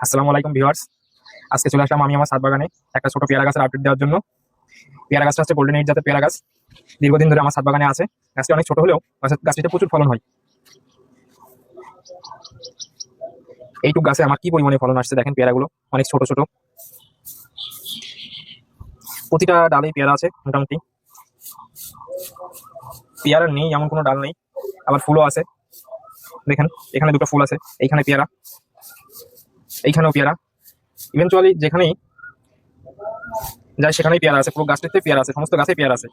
আসসালামু আলাইকুম ভিউয়ার্স। আজকে চলে আসলাম আমি আমার ছাদ বাগানে একটা ছোট পেয়ারা গাছের আপডেট দেওয়ার জন্য। পেয়ারা গাছটা হচ্ছে গোল্ডেন এইট জাতের পেয়ারা গাছ। দীর্ঘদিন ধরে আমার ছাদ বাগানে আছে। গাছটি অনেক ছোট হলেও গাছটিতে প্রচুর ফলন হয়। এইটুক গাছে আমার কি পরিমাণে ফলন আসছে দেখেন, পেয়ারাগুলো অনেক ছোট ছোট, প্রতিটা ডালেই পেয়ারা আছে মোটামুটি। পেয়ারা নেই এমন কোনো ডাল নেই, আবার ফুলও আছে। দেখেন এখানে দুটো ফুল আছে, এইখানে পেয়ারা, এইখানেও পেয়ারা। ইভেনচুয়ালি যেখানেই যাই সেখানেই পেয়ারা আছে, পুরো গাছটিতে পেয়ারা আছে, সমস্ত গাছে পেয়ারা আছে।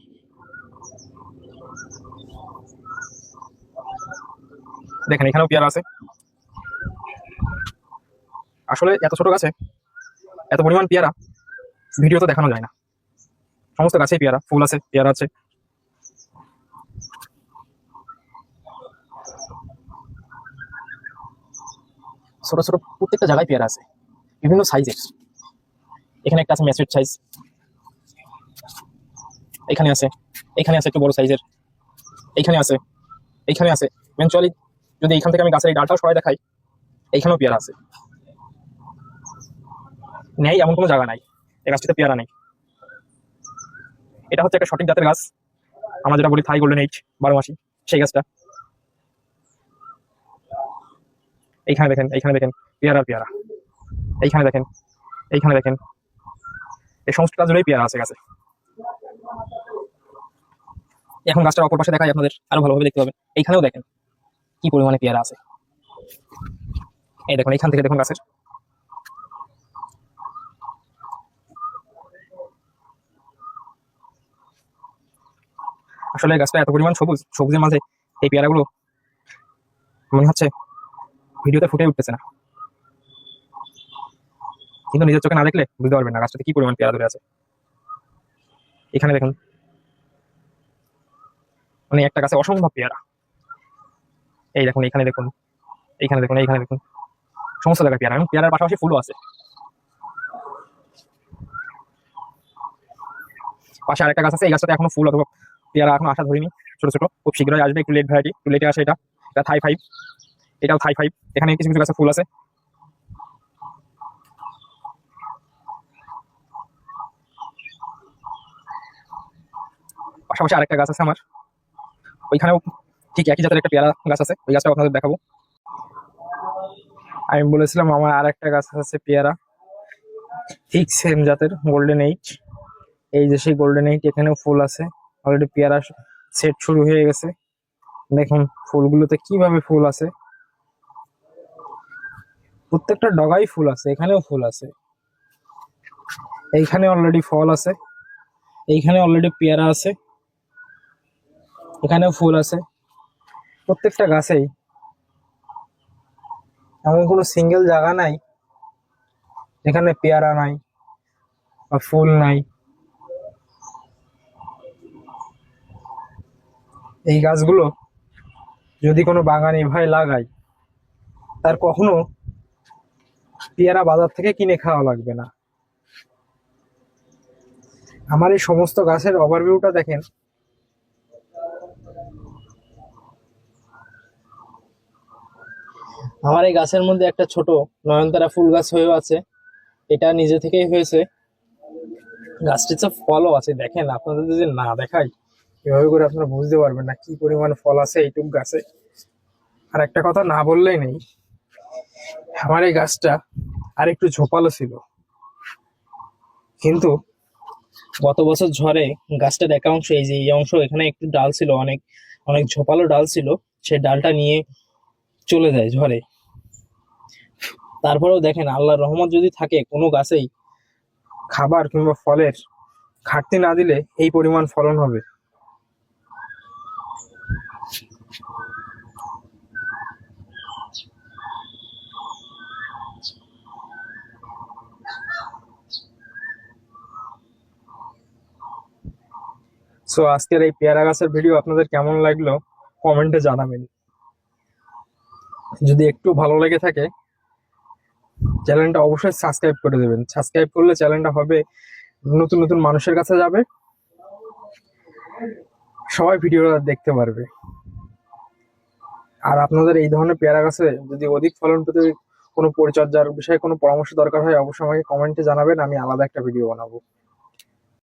দেখেন এখানেও পেয়ারা আছে। আসলে এত ছোট গাছে এত পরিমাণ পেয়ারা ভিডিও তো দেখানো যায় না। সমস্ত গাছেই পেয়ারা, ফুল আছে, পেয়ারা আছে। ছোট ছোট প্রত্যেকটা জায়গায় পেয়ারা আছে, বিভিন্ন সাইজের। এখানে একটা আছে ম্যাচুরেট সাইজ, এখানে আছে, এখানে আছে একটু বড় সাইজের, এইখানে আছে, এইখানে আছে। ইভেনচুয়ালি যদি এইখান থেকে আমি গাছের এই ডালটাও সবাই দেখাই, এইখানেও পেয়ারা আছে। নেই এমন কোনো জায়গা নাই এই গাছটিতে পেয়ারা নেই। এটা হচ্ছে একটা সঠিক জাতের গাছ, আমরা যেটা বলি থাই গোল্ডেন এইট 12 মাসি, সেই গাছটা। এইখানে দেখেন, এইখানে দেখেন পেয়ারার পেয়ারা, এইখানে দেখেন, এইখানে দেখেন, এই সমস্তটা জুড়েই পেয়ারা আছে গাছে। এখন গাছটার অপর পাশে দেখাই আপনাদের, আরো ভালোভাবে দেখতে পাবেন। এইখানেও দেখেন কি পরিমাণে পেয়ারা আছে। এই দেখুন, এইখান থেকে দেখুন গাছের। আসলে গাছটা এত পরিমাণ সবুজ, সবুজের মাঝে এই পেয়ারাগুলো মনে হচ্ছে ভিডিওতে ফুটে উঠতেছে না, কিন্তু নিজের চোখে না দেখলে বুঝতে পারবেন না গাছটাতে কি পরিমাণ পেয়ারা ধরে আছে। এখানে দেখুন, মানে একটা গাছে অসম্ভব পেয়ারা। এই দেখুন, এখানে দেখুন, এইখানে দেখুন, এইখানে দেখুন, সমস্ত জায়গায় পেয়ারা, এবং পেয়ারার পাশাপাশি ফুলও আছে। পাশে আরেকটা গাছ আছে, এই গাছটাতে এখনো ফুল অথবা পেয়ারা এখনো আসা ধরিনি, ছোট ছোট, খুব শীঘ্রই আসবে, একটু লেট ভ্যারাইটি, একটু লেটে আসে। এটা থাই ফাইভ, এটাও থাই ফাইভ। এখানে কিছু কিছু গাছে ফুল আছে। পাশাপাশি আরেকটা গাছ আছে আমার, ওইখানেও ঠিক একই জাতের একটা পেয়ারা গাছ আছে, ওই গাছটা আপনাদের দেখাবো। আমি বলেছিলাম আমার আর একটা গাছ আছে পেয়ারা, ঠিক সেম জাতের, গোল্ডেন এইট। এই যে সেই গোল্ডেন এইট, এখানেও ফুল আছে, অলরেডি পেয়ারা সেট শুরু হয়ে গেছে। দেখুন ফুলগুলোতে কিভাবে ফুল আছে, প্রত্যেকটা ডগাই ফুল আছে, এখানেও ফুল আছে, এইখানে অলরেডি ফল আছে, এইখানে অলরেডি পেয়ারা আছে, এখানেও ফুল আছে। প্রত্যেকটা গাছেই এমন কোনো সিঙ্গেল জায়গা নাই যেখানে পেয়ারা নাই বা ফুল নাই। এই গাছগুলো যদি কোনো বাগানি ভাই লাগায়, তার কখনো পেয়ারা বাজার থেকে কিনে খাওয়া লাগবে না। আমার এই সমস্ত গাছের ওভারভিউটা দেখেন। আমার এই গাছের মধ্যে একটা ছোট নয়নতারা ফুল গাছ হয়েও আছে, এটা নিজে থেকেই হয়েছে। গাছটিতে ফলও আছে, দেখেন আপনাদের যদি না দেখাই এভাবে করে আপনারা বুঝতে পারবেন না কি পরিমাণ ফল আছে এইটুক গাছে। আর একটা কথা না বললেই নেই, আমার এই গাছটা আর একটু ঝোপালো ছিল, কিন্তু গত বছর ঝড়ে গাছটার এক অংশ, এই যে এই অংশ, এখানে একটু ডাল ছিল, অনেক অনেক ঝোপালো ডাল ছিল, সেই ডালটা নিয়ে চলে যায় ঝড়ে। তারপরেও দেখেন, আল্লাহর রহমত যদি থাকে কোনো গাছেই, খাবার কিংবা ফলের ঘাটতি না দিলে এই পরিমাণ ফলন হবে। সো আজকের এই পেয়ারা গাছের ভিডিও আপনাদের কেমন লাগলো কমেন্টে জানাবেন। যদি একটু ভালো লেগে থাকে চ্যানেলটা অবশ্যই সাবস্ক্রাইব করে দেবেন। সাবস্ক্রাইব করলে চ্যানেলটা হবে, নতুন নতুন মানুষের কাছে যাবে, সবাই ভিডিওটা দেখতে পারবে। আর আপনাদের এই ধরনের পেয়ারা গাছে যদি অধিক ফলন পেতে কোনো পরিচর্যার বিষয়ে কোনো পরামর্শ দরকার হয় অবশ্যই আমাকে কমেন্টে জানাবেন, আমি আলাদা একটা ভিডিও বানাবো।